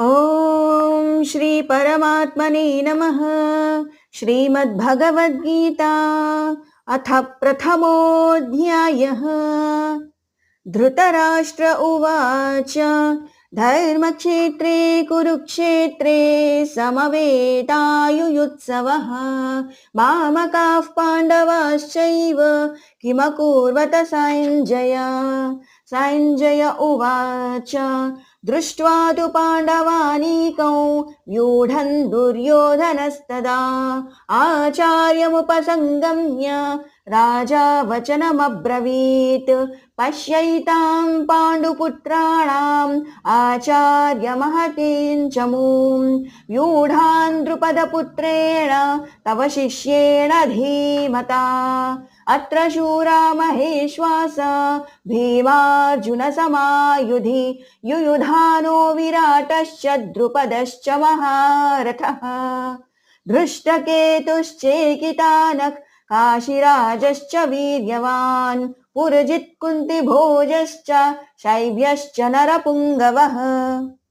ॐ श्री परमात्मने नमः। श्रीमद्भगवद्गीता अथ प्रथमोऽध्यायः। धृतराष्ट्र उवाच धर्मक्षेत्रे कुरुक्षेत्रे समवेतायुयुत्सवः मामकाः पाण्डवाश्चैव किमकुर्वत सञ्जय। सञ्जय उवाच दृष्ट्वा तु पाण्डवानीकौ व्यूढन् दुर्योधनस्तदा आचार्यमुपसङ्गम्य राजा वचनमब्रवीत् पश्यैतां पाण्डुपुत्राणाम् आचार्यमहतीं चमूं व्यूढान् द्रुपदपुत्रेण तव शिष्येण धीमता अत्र शूरा महेश्वास भीमार्जुनसमायुधि युयुधानो विराटश्च द्रुपदश्च महारथः धृष्टकेतुश्चेकितानः काशीराजश्च वीर्यवान् पुरजित्कुन्तिभोजश्च शैब्यश्च नरपुङ्गवः।